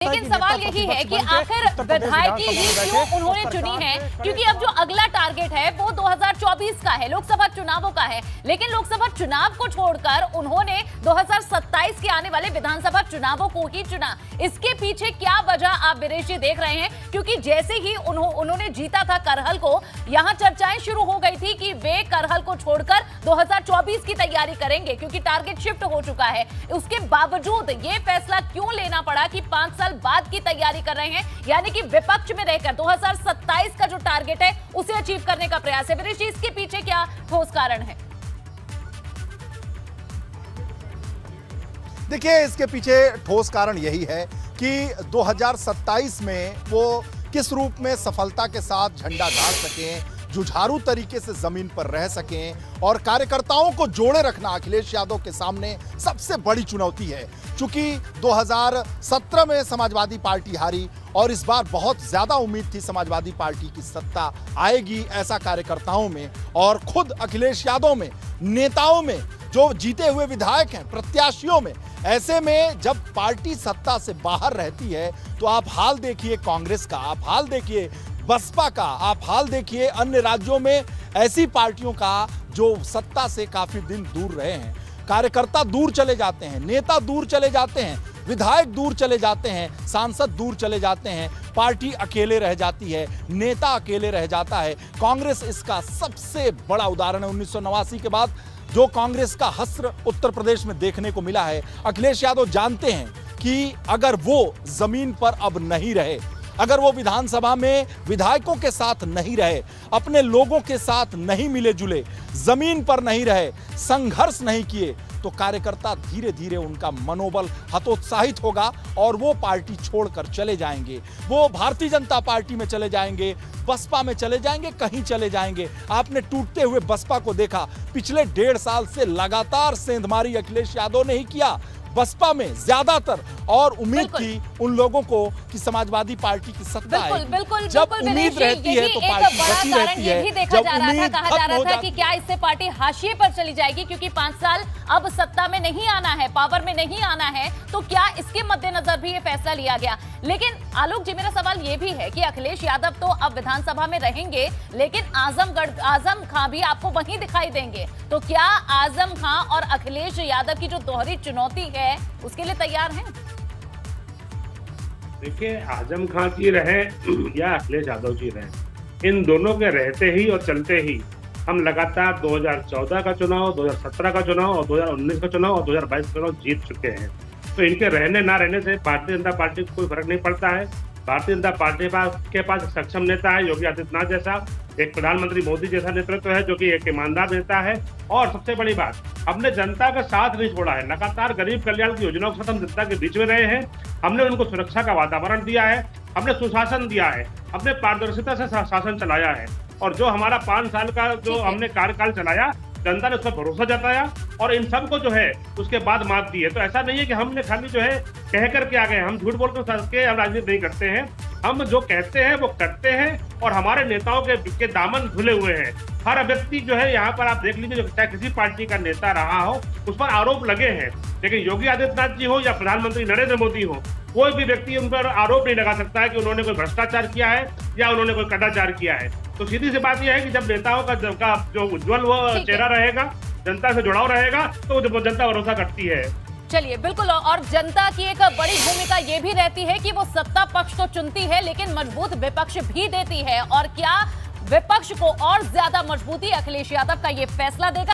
लेकिन सवाल यही है कि आखिर विधायकी ही क्यों उन्होंने चुनी है, क्योंकि अब जो अगला टारगेट है वो 2024 का है, लोकसभा चुनावों का है। लेकिन लोकसभा चुनाव को छोड़कर उन्होंने 2027 के आने वाले विधानसभा चुनावों को ही चुना। इसके पीछे क्या वजह आप वीरेश जी देख रहे हैं? क्योंकि जैसे ही उन्होंने जीता था करहल को, यहां चर्चाएं शुरू हो गई थी कि वे करहल को छोड़कर 2024 की तैयारी करेंगे, क्योंकि टारगेट शिफ्ट हो चुका है। उसके बावजूद ये फैसला क्यों लेना पड़ा कि 5 साल बाद की तैयारी कर रहे हैं, यानी कि विपक्ष में रहकर 2027 का जो टारगेट है उसे अचीव करने का प्रयास है। वीरेश जी, इसके पीछे क्या ठोस कारण है? देखिए, इसके पीछे ठोस कारण यही है कि 2027 में वो किस रूप में सफलता के साथ झंडा गाड़ सकें, जुझारू तरीके से जमीन पर रह सकें और कार्यकर्ताओं को जोड़े रखना अखिलेश यादव के सामने सबसे बड़ी चुनौती है। चूंकि 2017 में समाजवादी पार्टी हारी और इस बार बहुत ज्यादा उम्मीद थी समाजवादी पार्टी की सत्ता आएगी, ऐसा कार्यकर्ताओं में और खुद अखिलेश यादव में, नेताओं में, जो जीते हुए विधायक हैं, प्रत्याशियों में। ऐसे में जब पार्टी सत्ता से बाहर रहती है तो आप हाल देखिए कांग्रेस का, आप हाल देखिए बसपा का, आप हाल देखिए अन्य राज्यों में ऐसी पार्टियों का जो सत्ता से काफी दिन दूर रहे हैं। कार्यकर्ता दूर चले जाते हैं, नेता दूर चले जाते हैं, विधायक दूर चले जाते हैं, सांसद दूर चले जाते हैं, पार्टी अकेले रह जाती है, नेता अकेले रह जाता है। कांग्रेस इसका सबसे बड़ा उदाहरण है। 1989 के बाद जो कांग्रेस का हस्र उत्तर प्रदेश में देखने को मिला है। अखिलेश यादव जानते हैं कि अगर वो जमीन पर अब नहीं रहे, अगर वो विधानसभा में विधायकों के साथ नहीं रहे, अपने लोगों के साथ नहीं मिले जुले, जमीन पर नहीं रहे, संघर्ष नहीं किए, तो कार्यकर्ता धीरे धीरे उनका मनोबल हतोत्साहित होगा और वो पार्टी छोड़कर चले जाएंगे। वो भारतीय जनता पार्टी में चले जाएंगे, बसपा में चले जाएंगे, कहीं चले जाएंगे। आपने टूटते हुए बसपा को देखा। पिछले 1.5 साल से लगातार सेंधमारी अखिलेश यादव ने ही किया बसपा में ज्यादातर, और उम्मीद थी उन लोगों को कि समाजवादी पार्टी की सत्ता आएगी। जब उम्मीद रहती है तो पार्टी बची रहती है। ये देखा जा रहा था, कहा जा रहा था कि क्या इससे पार्टी हाशिए पर चली जाएगी, क्योंकि 5 साल अब सत्ता में नहीं आना है, पावर में नहीं आना है, तो क्या इसके मद्देनजर भी ये फैसला लिया गया? लेकिन आलोक जी, मेरा सवाल ये भी है कि अखिलेश यादव तो अब विधानसभा में रहेंगे, लेकिन आजम खां भी आपको वहीं दिखाई देंगे। तो क्या आजम खां और अखिलेश यादव की जो दोहरी चुनौती है उसके लिए तैयार हैं? देखिए, आजम खां जी रहे या अखिलेश यादव जी रहे, इन दोनों के रहते ही और चलते ही हम लगातार 2014 का चुनाव, 2017 का चुनाव और 2019 का चुनाव और 2022 का चुनाव जीत चुके हैं। तो इनके रहने ना रहने से भारतीय जनता पार्टी को कोई फर्क नहीं पड़ता है। भारतीय जनता पार्टी के पास एक सक्षम नेता है योगी आदित्यनाथ जैसा, एक प्रधानमंत्री मोदी जैसा नेतृत्व है जो कि एक ईमानदार नेता है, और सबसे बड़ी बात, हमने जनता का साथ नहीं छोड़ा है। लगातार गरीब कल्याण की योजनाओं के साथ हम जनता के बीच में रहे हैं। हमने उनको सुरक्षा का वातावरण दिया है, हमने सुशासन दिया है, हमने पारदर्शिता से शासन चलाया है, और जो हमारा 5 साल का जो हमने कार्यकाल चलाया, जनता ने उस पर भरोसा जताया और इन सबको जो है उसके बाद मात दी है। तो ऐसा नहीं है कि हमने खाली जो है कह करके आ गए, हम झूठ बोल के हम राजनीति नहीं करते हैं। हम जो कहते हैं वो करते हैं, और हमारे नेताओं के दामन धुले हुए हैं। हर व्यक्ति जो है, यहाँ पर आप देख लीजिए, चाहे किसी पार्टी का नेता रहा हो, उस पर आरोप लगे हैं, लेकिन योगी आदित्यनाथ जी हो या प्रधानमंत्री नरेंद्र मोदी हो, कोई भी व्यक्ति उन पर आरोप नहीं लगा सकता है कि उन्होंने कोई भ्रष्टाचार किया है या उन्होंने कोई कदाचार किया है। तो सीधी सी बात यह है कि जब नेताओं का जो उज्जवल वो चेहरा रहेगा, जनता से जुड़ाव रहेगा, तो जनता भरोसा करती है। चलिए, बिल्कुल, और जनता की एक बड़ी भूमिका ये भी रहती है कि वो सत्ता पक्ष तो चुनती है, लेकिन मजबूत विपक्ष भी देती है। और क्या विपक्ष को और ज्यादा मजबूती अखिलेश यादव का ये फैसला देगा?